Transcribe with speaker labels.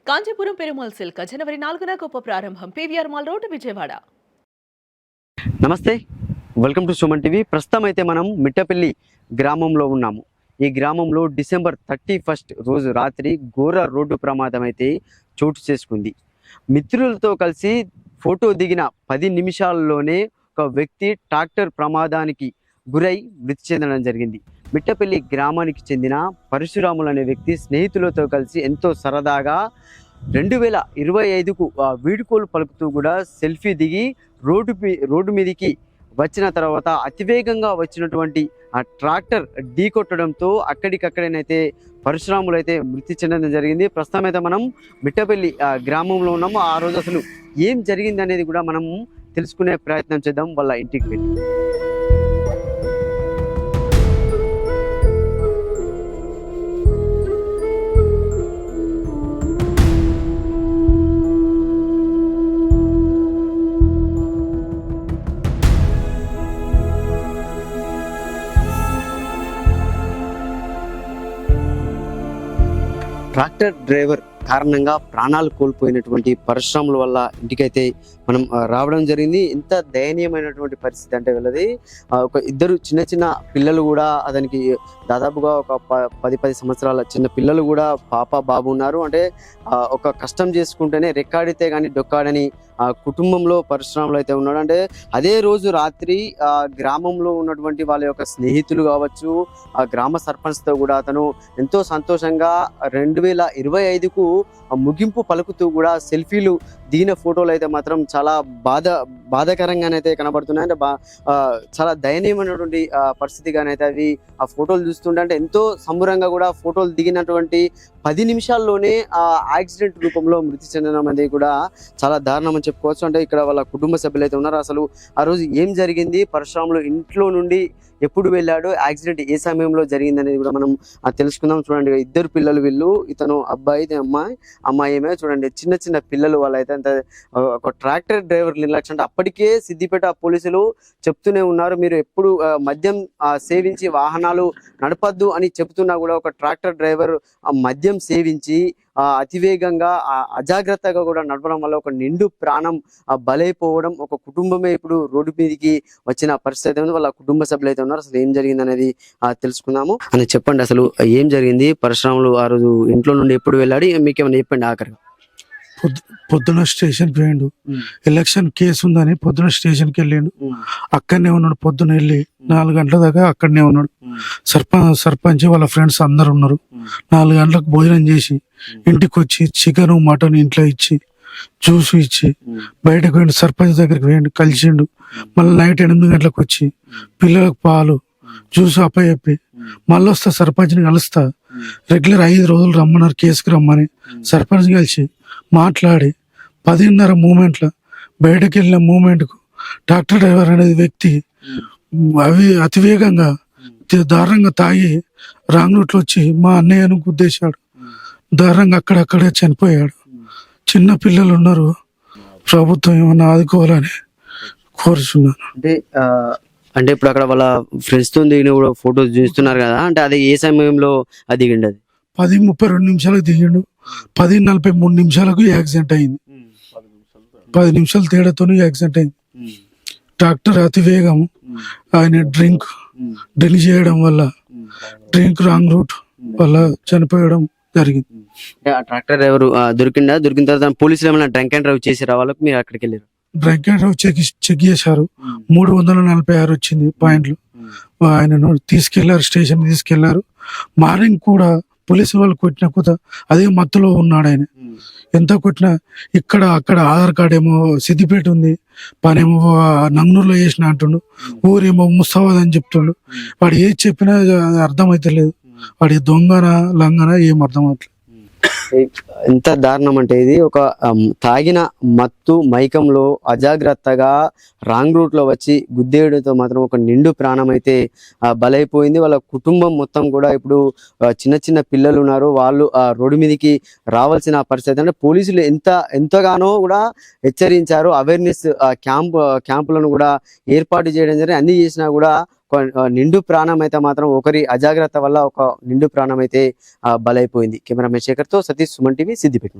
Speaker 1: Kanchipuram Perumal silk జనవరి 4న గొప్ప ప్రారంభం. PVR mall road, Vijayawada.
Speaker 2: నమస్తే, వెల్కమ్ టు సుమన్ టీవీ. ప్రస్తుతం అయితే మనం మిట్టపల్లి గ్రామంలో ఉన్నాము. ఈ గ్రామంలో డిసెంబర్ 31 రోజు రాత్రి ఘోర రోడ్డు ప్రమాదం అయితే చోటు చేసుకుంది. మిత్రులతో కలిసి ఫోటో దిగిన 10 నిమిషాల్లోనే ఒక వ్యక్తి ట్రాక్టర్ ప్రమాదానికి గురై మృతి చెందడం జరిగింది. మిట్టపల్లి గ్రామానికి చెందిన పరశురాములు అనే వ్యక్తి స్నేహితులతో కలిసి ఎంతో సరదాగా 2025కు వీడుకోలు పలుకుతూ కూడా సెల్ఫీ దిగి రోడ్డు మీదకి వచ్చిన తర్వాత అతివేగంగా వచ్చినటువంటి ఆ ట్రాక్టర్ ఢీకొట్టడంతో అక్కడికక్కడనైతే పరశురాములు అయితే మృతి చెందడం జరిగింది. ప్రస్తుతం అయితే మనం మిట్టపల్లి గ్రామంలో ఉన్నాము. ఆ రోజు అసలు ఏం జరిగింది అనేది కూడా మనం తెలుసుకునే ప్రయత్నం చేద్దాం వాళ్ళ ఇంటికి వెళ్ళి. ట్రాక్టర్ డ్రైవర్ కారణంగా ప్రాణాలు కోల్పోయినటువంటి పరశురాముల వల్ల ఇంటికైతే మనం రావడం జరిగింది. ఎంత దయనీయమైనటువంటి పరిస్థితి అంటే వీళ్ళది. ఒక ఇద్దరు చిన్న పిల్లలు కూడా అతనికి దాదాపుగా ఒక 10 సంవత్సరాల చిన్న పిల్లలు కూడా పాప బాబు ఉన్నారు. అంటే ఒక కష్టం చేసుకుంటేనే రెక్కాడితే కానీ డొక్కాడని కుటుంబంలో పరశురాములు అయితే ఉన్నాడు. అంటే అదే రోజు రాత్రి గ్రామంలో ఉన్నటువంటి వాళ్ళ యొక్క స్నేహితులు కావచ్చు, ఆ గ్రామ సర్పంచ్తో కూడా అతను ఎంతో సంతోషంగా 2025కు ముగింపు పలుకుతూ కూడా సెల్ఫీలు దిగిన ఫోటోలు అయితే మాత్రం చాలా బాధాకరంగానైతే కనబడుతున్నాయి. అంటే చాలా దయనీయమైనటువంటి పరిస్థితిగానైతే అవి ఆ ఫోటోలు చూస్తుంటే అంటే ఎంతో సంబరంగా కూడా ఫోటోలు దిగినటువంటి 10 నిమిషాల్లోనే ఆ యాక్సిడెంట్ రూపంలో మృతి చెందడం అనేది కూడా చాలా దారుణం అని చెప్పుకోవచ్చు. అంటే ఇక్కడ వాళ్ళ కుటుంబ సభ్యులు అయితే ఉన్నారు. అసలు ఆ రోజు ఏం జరిగింది, పరశురాములు ఇంట్లో నుండి ఎప్పుడు వెళ్ళాడు, యాక్సిడెంట్ ఏ సమయంలో జరిగింది అనేది కూడా మనం తెలుసుకుందాం. చూడండి, ఇద్దరు పిల్లలు వీళ్ళు, ఇతను అబ్బాయి అమ్మాయి ఏమే. చూడండి, చిన్న పిల్లలు వాళ్ళు అయితే అంత ఒక ట్రాక్టర్ డ్రైవర్ నిర్లక్ష్యం. అంటే అప్పటికే సిద్దిపేట పోలీసులు చెప్తూనే ఉన్నారు, మీరు ఎప్పుడు మద్యం సేవించి వాహనాలు నడపద్దు అని చెప్తున్నా కూడా ఒక ట్రాక్టర్ డ్రైవర్ మద్యం సేవించి అతివేగంగా అజాగ్రత్తగా కూడా నడపడం వల్ల ఒక నిండు ప్రాణం బలైపోవడం, ఒక కుటుంబమే ఇప్పుడు రోడ్డు మీదకి వచ్చిన పరిస్థితి ఉంది. వాళ్ళ కుటుంబ సభ్యులు అయితే ఉన్నారు. అసలు ఏం జరిగింది అనేది తెలుసుకుందాము. అని చెప్పండి, అసలు ఏం జరిగింది? పరశురాములు ఆ రోజు ఇంట్లో నుండి ఎప్పుడు వెళ్ళాడు, మీకేమైనా చెప్పండి. ఆఖరిగా
Speaker 3: పొద్దున స్టేషన్కి వెళ్ళిండు. ఎలక్షన్ కేసు ఉందని పొద్దున స్టేషన్కి వెళ్ళిండు. అక్కడనే ఉన్నాడు. పొద్దున వెళ్ళి 4 గంటల దాకా అక్కడనే ఉన్నాడు. సర్పంచ్ వాళ్ళ ఫ్రెండ్స్ అందరు ఉన్నారు. 4 గంటలకు భోజనం చేసి ఇంటికి వచ్చి చికెన్ మటన్ ఇంట్లో ఇచ్చి జ్యూస్ ఇచ్చి బయటకు పోయిండు. సర్పంచ్ దగ్గరికి పోయిండు, కలిసిండు. మళ్ళీ నైట్ 8 గంటలకు వచ్చి పిల్లలకు పాలు జ్యూస్ అప్పచెప్పి మళ్ళీ వస్తా సర్పంచ్ని కలుస్తా, రెగ్యులర్ 5 రోజులు రమ్మన్నారు కేసుకి రమ్మని సర్పంచ్ కలిసి మాట్లాడి 10:30 మూమెంట్లో బయటకు వెళ్ళిన మూమెంట్కు ట్రాక్టర్ డ్రైవర్ అనేది వ్యక్తి అతివేగంగా దారుణంగా తాగి రాంగ్ రూట్లో వచ్చి మా అన్నయ్యను గుద్దేశాడు. దారుణంగా అక్కడక్కడే చనిపోయాడు. చిన్న పిల్లలు ఉన్నారు. ప్రభుత్వం ఏమన్నా ఆదుకోవాలని కోరుచున్నాను.
Speaker 2: అంటే ఇప్పుడు అక్కడ వాళ్ళ ఫ్రెండ్స్ తో దిగిన కూడా ఫోటోస్ చూస్తున్నారు కదా, అంటే అది ఏ సమయంలో అది దిగిండు? అది
Speaker 3: 10:32 నిమిషాలకు దిగిండు. 10:43 నిమిషాలకు యాక్సిడెంట్ అయింది. 10 నిమిషాల తేడాతో యాక్సిడెంట్ అయింది. ట్రాక్టర్ అతివేగం, ఆయన డ్రింక్ చేయడం వల్ల, డ్రింక్ రాంగ్ రూట్ వల్ల చనిపోయడం జరిగింది.
Speaker 2: ట్రాక్టర్ డ్రైవర్ దొరికిన తర్వాత పోలీసులు ఏమైనా డ్రంక్ అండ్ డ్రైవ్ చేసి వాళ్ళకి మీరు అక్కడికి వెళ్ళారు?
Speaker 3: డ్రంక్ అండ్ డ్రైవ్ చెక్ చేశారు. 346 వచ్చింది పాయింట్లు. ఆయనను తీసుకెళ్లారు, స్టేషన్ తీసుకెళ్లారు. మార్నింగ్ కూడా పోలీసు వాళ్ళు కొట్టిన కొత్త అదే మత్తులో ఉన్నాడు ఆయన. ఎంత కొట్టినా ఇక్కడ అక్కడ ఆధార్ కార్డ్ ఏమో సిద్దిపేట ఉంది, పనేమో నంగనూరులో చేసిన అంటుండు, ఊరేమో ముస్తాబాద్ అని చెప్తుండు. వాడు ఏది చెప్పినా అర్థమైతే లేదు. వాడి దొంగన లంగన ఏం అర్థం అవట్లేదు.
Speaker 2: ఎంత దారుణం అంటే ఇది ఒక తాగిన మత్తు మైకంలో అజాగ్రత్తగా రాంగ్ రూట్ లో వచ్చి గుద్దేయడంతో మాత్రం ఒక నిండు ప్రాణం అయితే బలైపోయింది. వాళ్ళ కుటుంబం మొత్తం కూడా ఇప్పుడు చిన్న పిల్లలు ఉన్నారు. వాళ్ళు రోడ్డు మీదకి రావాల్సిన పరిస్థితి. అంటే పోలీసులు ఎంతగానో కూడా హెచ్చరించారు. అవేర్నెస్ క్యాంపులను కూడా ఏర్పాటు చేయడం జరిగింది. అన్ని చేసినా కూడా నిండు ప్రాణం అయితే మాత్రం ఒకరి అజాగ్రత్త వల్ల ఒక నిండు ప్రాణం అయితే బలైపోయింది. కెమెరామెన్ శేఖర్తో సతీష్, సుమన్ టీవీ, సిద్దిపేట.